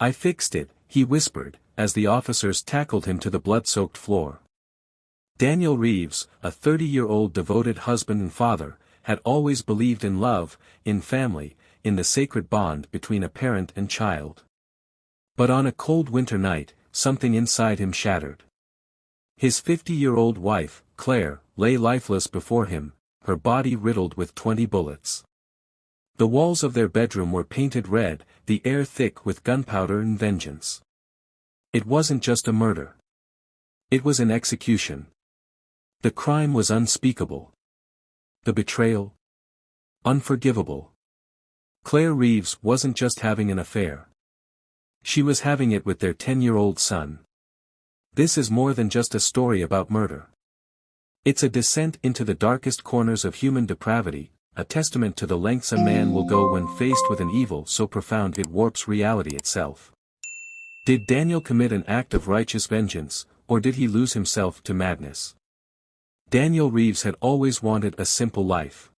"I fixed it," he whispered, as the officers tackled him to the blood-soaked floor. Daniel Reeves, a 30-year-old devoted husband and father, had always believed in love, in family, in the sacred bond between a parent and child. But on a cold winter night, something inside him shattered. His 50-year-old wife, Claire, lay lifeless before him, her body riddled with 20 bullets. The walls of their bedroom were painted red, the air thick with gunpowder and vengeance. It wasn't just a murder. It was an execution. The crime was unspeakable. The betrayal? Unforgivable. Claire Reeves wasn't just having an affair. She was having it with their 10-year-old son. This is more than just a story about murder. It's a descent into the darkest corners of human depravity, a testament to the lengths a man will go when faced with an evil so profound it warps reality itself. Did Daniel commit an act of righteous vengeance, or did he lose himself to madness? Daniel Reeves had always wanted a simple life.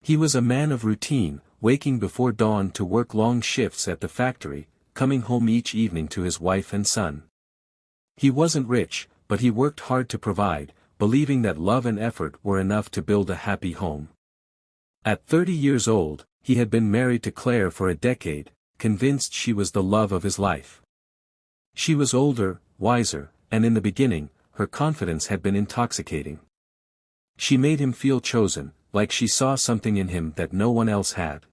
He was a man of routine, waking before dawn to work long shifts at the factory, coming home each evening to his wife and son. He wasn't rich, but he worked hard to provide, believing that love and effort were enough to build a happy home. At 30 years old, he had been married to Claire for a decade, convinced she was the love of his life. She was older, wiser, and in the beginning, her confidence had been intoxicating. She made him feel chosen, like she saw something in him that no one else had.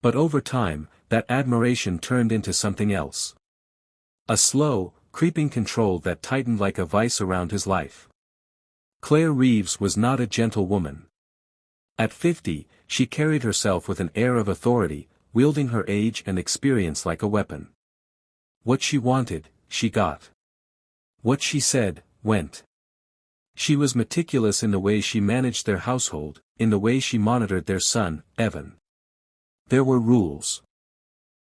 But over time, that admiration turned into something else. A slow, creeping control that tightened like a vice around his life. Claire Reeves was not a gentle woman. At 50, she carried herself with an air of authority, wielding her age and experience like a weapon. What she wanted, she got. What she said, went. She was meticulous in the way she managed their household, in the way she monitored their son, Evan. There were rules.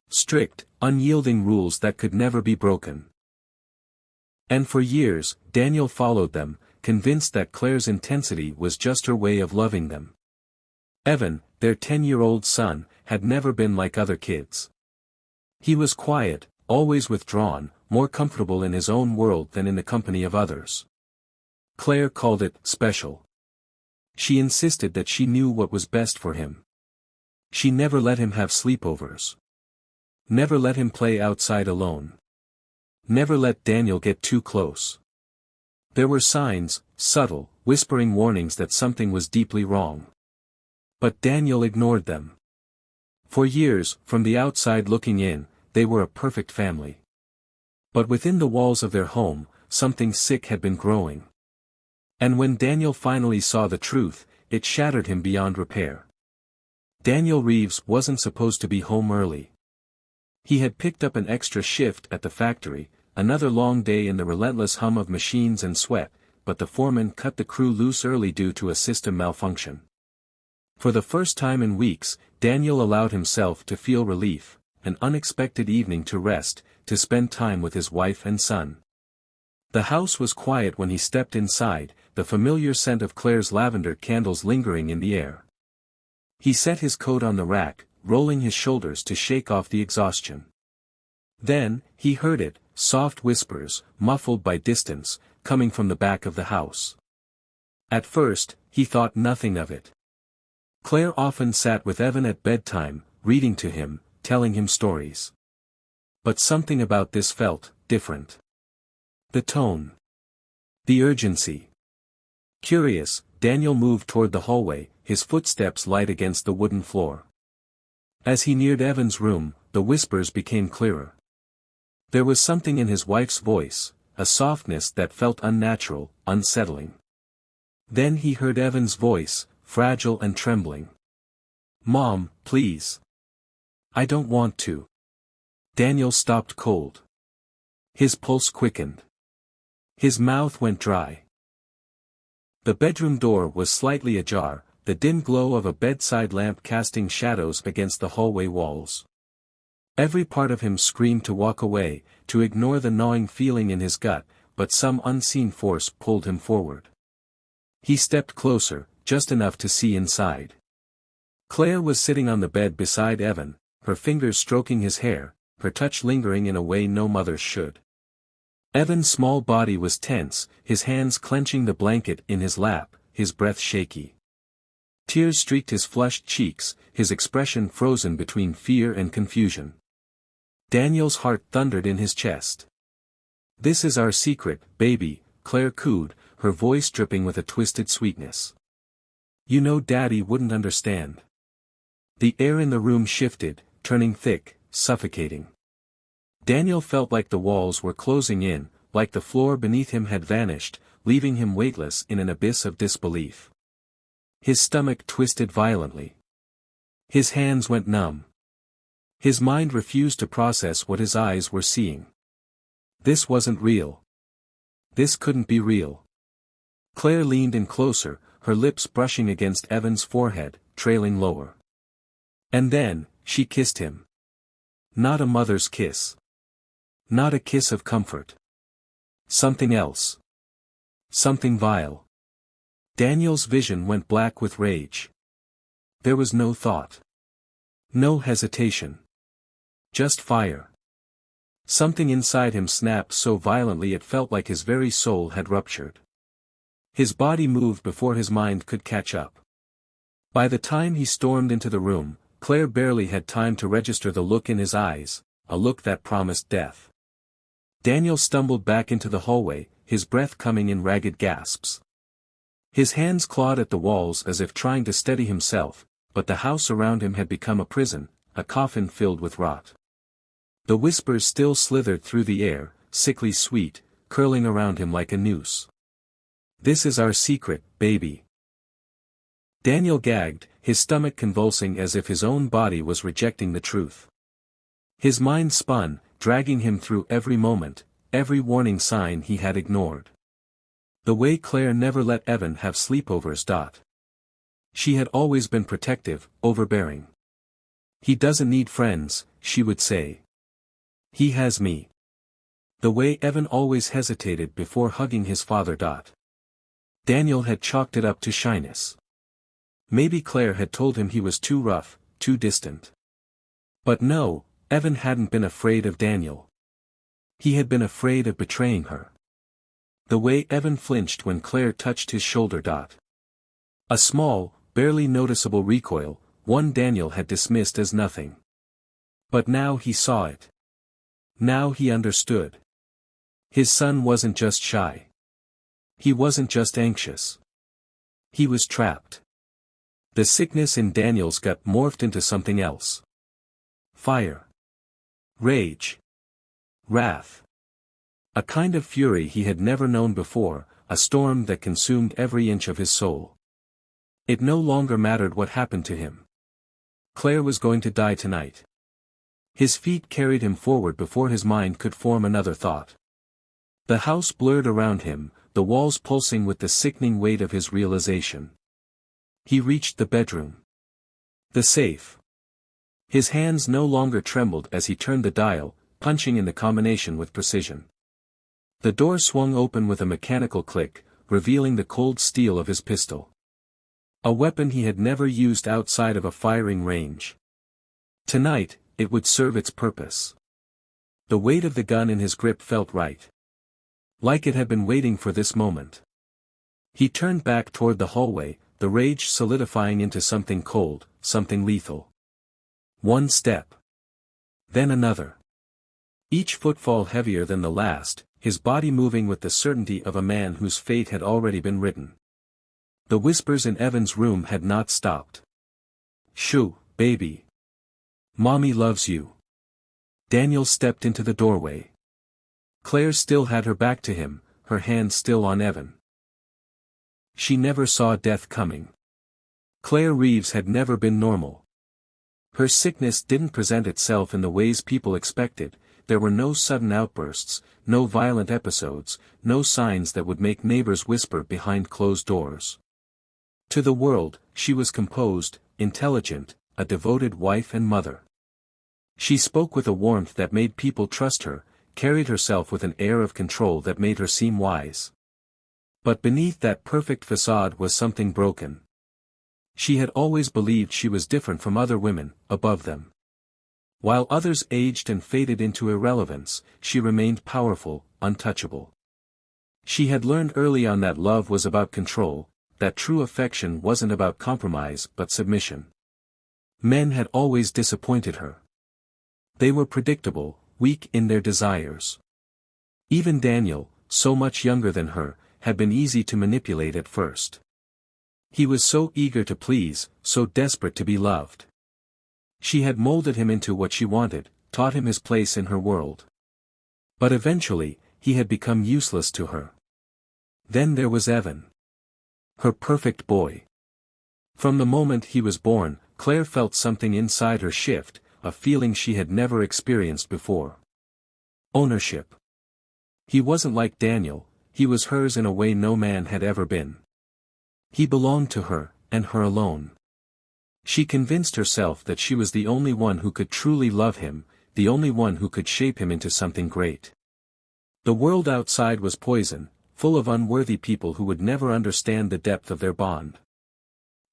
Strict, unyielding rules that could never be broken. And for years, Daniel followed them, convinced that Claire's intensity was just her way of loving them. Evan, their 10-year-old son, had never been like other kids. He was quiet, always withdrawn, more comfortable in his own world than in the company of others. Claire called it special. She insisted that she knew what was best for him. She never let him have sleepovers. Never let him play outside alone. Never let Daniel get too close. There were signs, subtle, whispering warnings that something was deeply wrong. But Daniel ignored them. For years, from the outside looking in, they were a perfect family. But within the walls of their home, something sick had been growing. And when Daniel finally saw the truth, it shattered him beyond repair. Daniel Reeves wasn't supposed to be home early. He had picked up an extra shift at the factory, another long day in the relentless hum of machines and sweat, but the foreman cut the crew loose early due to a system malfunction. For the first time in weeks, Daniel allowed himself to feel relief, an unexpected evening to rest, to spend time with his wife and son. The house was quiet when he stepped inside, the familiar scent of Claire's lavender candles lingering in the air. He set his coat on the rack, rolling his shoulders to shake off the exhaustion. Then, he heard it, soft whispers, muffled by distance, coming from the back of the house. At first, he thought nothing of it. Claire often sat with Evan at bedtime, reading to him, telling him stories. But something about this felt different. The tone. The urgency. Curious, Daniel moved toward the hallway, his footsteps light against the wooden floor. As he neared Evan's room, the whispers became clearer. There was something in his wife's voice, a softness that felt unnatural, unsettling. Then he heard Evan's voice, fragile and trembling. "Mom, please. I don't want to." Daniel stopped cold. His pulse quickened. His mouth went dry. The bedroom door was slightly ajar, the dim glow of a bedside lamp casting shadows against the hallway walls. Every part of him screamed to walk away, to ignore the gnawing feeling in his gut, but some unseen force pulled him forward. He stepped closer, just enough to see inside. Claire was sitting on the bed beside Evan, her fingers stroking his hair, her touch lingering in a way no mother's should. Evan's small body was tense, his hands clenching the blanket in his lap, his breath shaky. Tears streaked his flushed cheeks, his expression frozen between fear and confusion. Daniel's heart thundered in his chest. "This is our secret, baby," Claire cooed, her voice dripping with a twisted sweetness. "You know Daddy wouldn't understand." The air in the room shifted, turning thick, suffocating. Daniel felt like the walls were closing in, like the floor beneath him had vanished, leaving him weightless in an abyss of disbelief. His stomach twisted violently. His hands went numb. His mind refused to process what his eyes were seeing. This wasn't real. This couldn't be real. Claire leaned in closer, her lips brushing against Evan's forehead, trailing lower. And then, she kissed him. Not a mother's kiss. Not a kiss of comfort. Something else. Something vile. Daniel's vision went black with rage. There was no thought. No hesitation. Just fire. Something inside him snapped so violently it felt like his very soul had ruptured. His body moved before his mind could catch up. By the time he stormed into the room, Claire barely had time to register the look in his eyes, a look that promised death. Daniel stumbled back into the hallway, his breath coming in ragged gasps. His hands clawed at the walls as if trying to steady himself, but the house around him had become a prison, a coffin filled with rot. The whispers still slithered through the air, sickly sweet, curling around him like a noose. "This is our secret, baby." Daniel gagged, his stomach convulsing as if his own body was rejecting the truth. His mind spun, dragging him through every moment, every warning sign he had ignored. The way Claire never let Evan have sleepovers. She had always been protective, overbearing. "He doesn't need friends," she would say. "He has me." The way Evan always hesitated before hugging his father. Daniel had chalked it up to shyness. Maybe Claire had told him he was too rough, too distant. But no, Evan hadn't been afraid of Daniel. He had been afraid of betraying her. The way Evan flinched when Claire touched his shoulder. A small, barely noticeable recoil, one Daniel had dismissed as nothing. But now he saw it. Now he understood. His son wasn't just shy. He wasn't just anxious. He was trapped. The sickness in Daniel's gut morphed into something else. Fire. Rage. Wrath. A kind of fury he had never known before, a storm that consumed every inch of his soul. It no longer mattered what happened to him. Claire was going to die tonight. His feet carried him forward before his mind could form another thought. The house blurred around him, the walls pulsing with the sickening weight of his realization. He reached the bedroom. The safe. His hands no longer trembled as he turned the dial, punching in the combination with precision. The door swung open with a mechanical click, revealing the cold steel of his pistol. A weapon he had never used outside of a firing range. Tonight, it would serve its purpose. The weight of the gun in his grip felt right. Like it had been waiting for this moment. He turned back toward the hallway, the rage solidifying into something cold, something lethal. One step. Then another. Each footfall heavier than the last, his body moving with the certainty of a man whose fate had already been written. The whispers in Evan's room had not stopped. "Shoo, baby. Mommy loves you." Daniel stepped into the doorway. Claire still had her back to him, her hand still on Evan. She never saw death coming. Claire Reeves had never been normal. Her sickness didn't present itself in the ways people expected. There were no sudden outbursts, no violent episodes, no signs that would make neighbors whisper behind closed doors. To the world, she was composed, intelligent, a devoted wife and mother. She spoke with a warmth that made people trust her, carried herself with an air of control that made her seem wise. But beneath that perfect facade was something broken. She had always believed she was different from other women, above them. While others aged and faded into irrelevance, she remained powerful, untouchable. She had learned early on that love was about control, that true affection wasn't about compromise but submission. Men had always disappointed her. They were predictable, weak in their desires. Even Daniel, so much younger than her, had been easy to manipulate at first. He was so eager to please, so desperate to be loved. She had molded him into what she wanted, taught him his place in her world. But eventually, he had become useless to her. Then there was Evan. Her perfect boy. From the moment he was born, Claire felt something inside her shift, a feeling she had never experienced before. Ownership. He wasn't like Daniel, he was hers in a way no man had ever been. He belonged to her, and her alone. She convinced herself that she was the only one who could truly love him, the only one who could shape him into something great. The world outside was poison, full of unworthy people who would never understand the depth of their bond.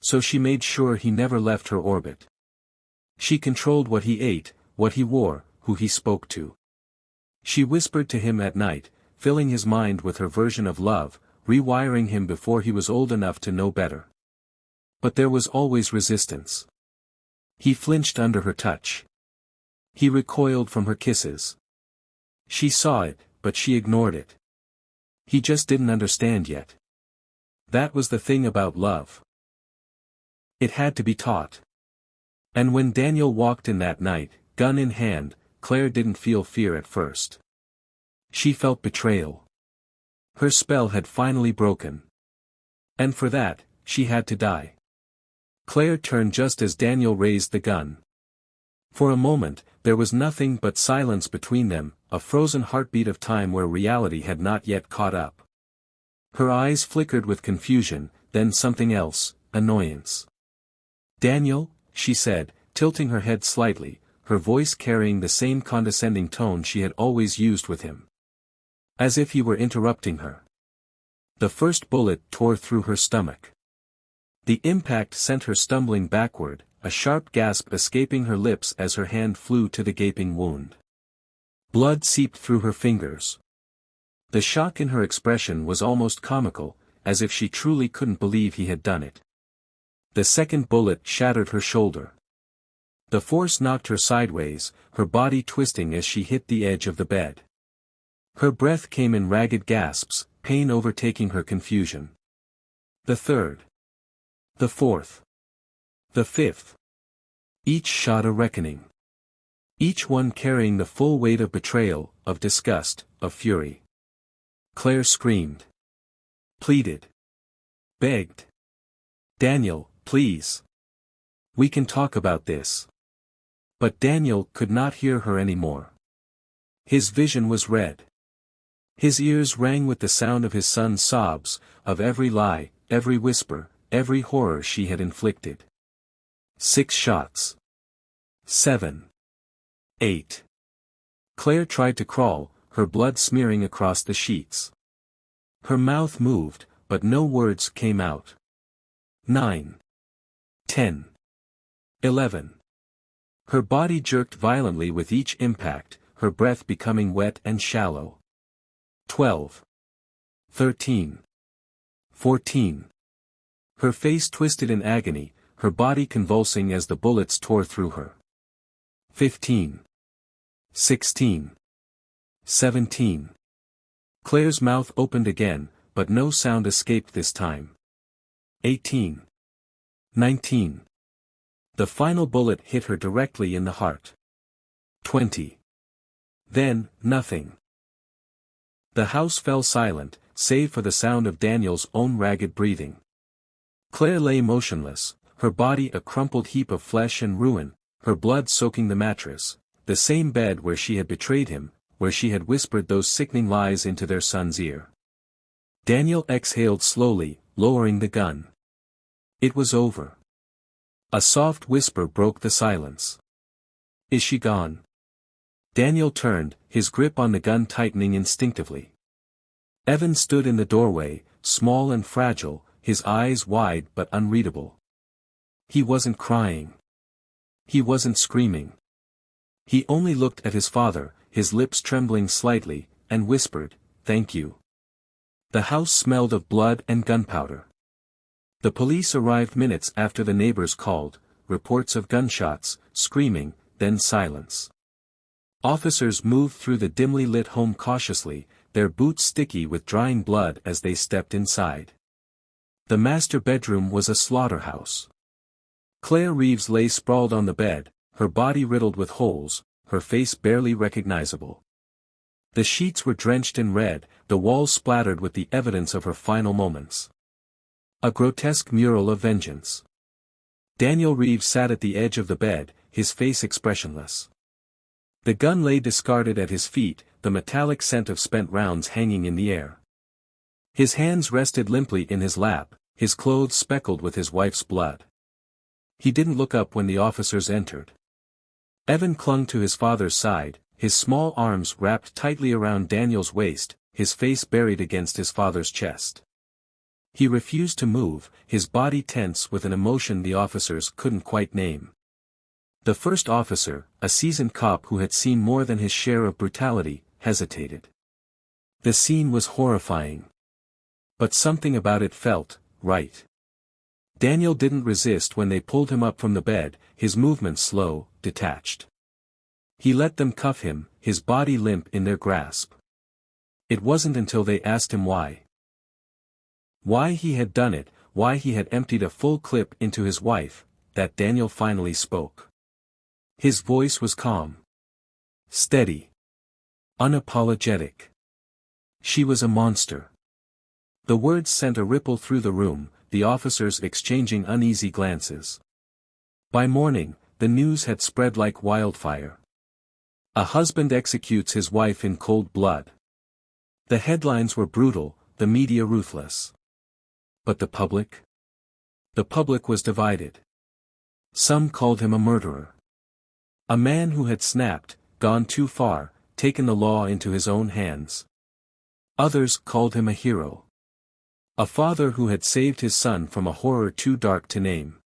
So she made sure he never left her orbit. She controlled what he ate, what he wore, who he spoke to. She whispered to him at night, filling his mind with her version of love, rewiring him before he was old enough to know better. But there was always resistance. He flinched under her touch. He recoiled from her kisses. She saw it, but she ignored it. He just didn't understand yet. That was the thing about love. It had to be taught. And when Daniel walked in that night, gun in hand, Claire didn't feel fear at first. She felt betrayal. Her spell had finally broken. And for that, she had to die. Claire turned just as Daniel raised the gun. For a moment, there was nothing but silence between them, a frozen heartbeat of time where reality had not yet caught up. Her eyes flickered with confusion, then something else, annoyance. "Daniel," she said, tilting her head slightly, her voice carrying the same condescending tone she had always used with him. As if he were interrupting her. The first bullet tore through her stomach. The impact sent her stumbling backward, a sharp gasp escaping her lips as her hand flew to the gaping wound. Blood seeped through her fingers. The shock in her expression was almost comical, as if she truly couldn't believe he had done it. The second bullet shattered her shoulder. The force knocked her sideways, her body twisting as she hit the edge of the bed. Her breath came in ragged gasps, pain overtaking her confusion. The third. The fourth. The fifth. Each shot a reckoning. Each one carrying the full weight of betrayal, of disgust, of fury. Claire screamed. Pleaded. Begged. "Daniel, please. We can talk about this." But Daniel could not hear her anymore. His vision was red. His ears rang with the sound of his son's sobs, of every lie, every whisper, every horror she had inflicted. 6 shots. 7. 8. Claire tried to crawl, her blood smearing across the sheets. Her mouth moved, but no words came out. 9. 10. 11. Her body jerked violently with each impact, her breath becoming wet and shallow. 12. 13. 14. Her face twisted in agony, her body convulsing as the bullets tore through her. 15. 16. 17. Claire's mouth opened again, but no sound escaped this time. 18. 19. The final bullet hit her directly in the heart. 20. Then, nothing. The house fell silent, save for the sound of Daniel's own ragged breathing. Claire lay motionless, her body a crumpled heap of flesh and ruin, her blood soaking the mattress, the same bed where she had betrayed him, where she had whispered those sickening lies into their son's ear. Daniel exhaled slowly, lowering the gun. It was over. A soft whisper broke the silence. "Is she gone?" Daniel turned, his grip on the gun tightening instinctively. Evan stood in the doorway, small and fragile, his eyes wide but unreadable. He wasn't crying. He wasn't screaming. He only looked at his father, his lips trembling slightly, and whispered, "Thank you." The house smelled of blood and gunpowder. The police arrived minutes after the neighbors called, reports of gunshots, screaming, then silence. Officers moved through the dimly lit home cautiously, their boots sticky with drying blood as they stepped inside. The master bedroom was a slaughterhouse. Claire Reeves lay sprawled on the bed, her body riddled with holes, her face barely recognizable. The sheets were drenched in red, the walls splattered with the evidence of her final moments. A grotesque mural of vengeance. Daniel Reeves sat at the edge of the bed, his face expressionless. The gun lay discarded at his feet, the metallic scent of spent rounds hanging in the air. His hands rested limply in his lap, his clothes speckled with his wife's blood. He didn't look up when the officers entered. Evan clung to his father's side, his small arms wrapped tightly around Daniel's waist, his face buried against his father's chest. He refused to move, his body tense with an emotion the officers couldn't quite name. The first officer, a seasoned cop who had seen more than his share of brutality, hesitated. The scene was horrifying. But something about it felt right. Daniel didn't resist when they pulled him up from the bed, his movements slow, detached. He let them cuff him, his body limp in their grasp. It wasn't until they asked him why. Why he had done it, why he had emptied a full clip into his wife, that Daniel finally spoke. His voice was calm. Steady. Unapologetic. She was a monster. The words sent a ripple through the room, the officers exchanging uneasy glances. By morning, the news had spread like wildfire. A husband executes his wife in cold blood. The headlines were brutal, the media ruthless. But the public? The public was divided. Some called him a murderer. A man who had snapped, gone too far, taken the law into his own hands. Others called him a hero. A father who had saved his son from a horror too dark to name.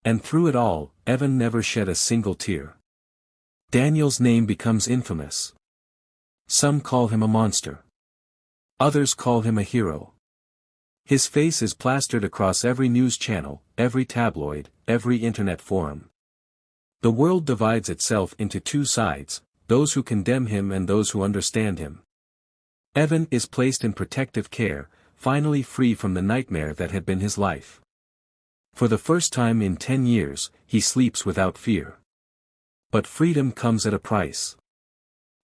And through it all, Evan never shed a single tear. Daniel's name becomes infamous. Some call him a monster. Others call him a hero. His face is plastered across every news channel, every tabloid, every internet forum. The world divides itself into two sides, those who condemn him and those who understand him. Evan is placed in protective care, finally free from the nightmare that had been his life. For the first time in 10 years, he sleeps without fear. But freedom comes at a price.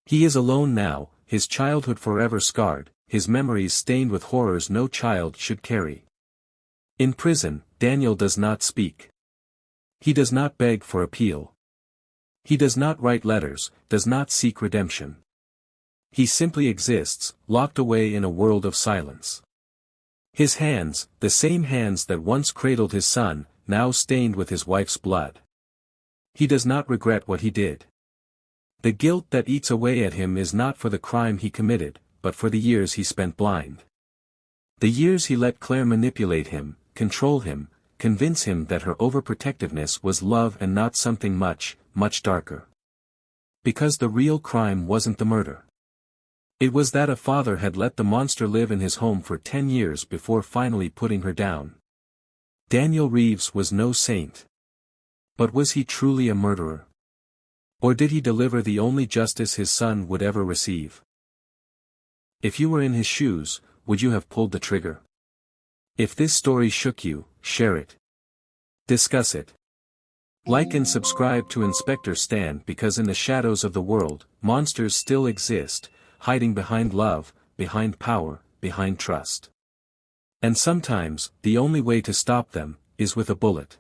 He is alone now, his childhood forever scarred, his memories stained with horrors no child should carry. In prison, Daniel does not speak. He does not beg for appeal. He does not write letters, does not seek redemption. He simply exists, locked away in a world of silence. His hands, the same hands that once cradled his son, now stained with his wife's blood. He does not regret what he did. The guilt that eats away at him is not for the crime he committed, but for the years he spent blind. The years he let Claire manipulate him, control him, convince him that her overprotectiveness was love and not something much, much darker. Because the real crime wasn't the murder. It was that a father had let the monster live in his home for 10 years before finally putting her down. Daniel Reeves was no saint. But was he truly a murderer? Or did he deliver the only justice his son would ever receive? If you were in his shoes, would you have pulled the trigger? If this story shook you, share it. Discuss it. Like and subscribe to Inspector Stan, because in the shadows of the world, monsters still exist, hiding behind love, behind power, behind trust. And sometimes, the only way to stop them, is with a bullet.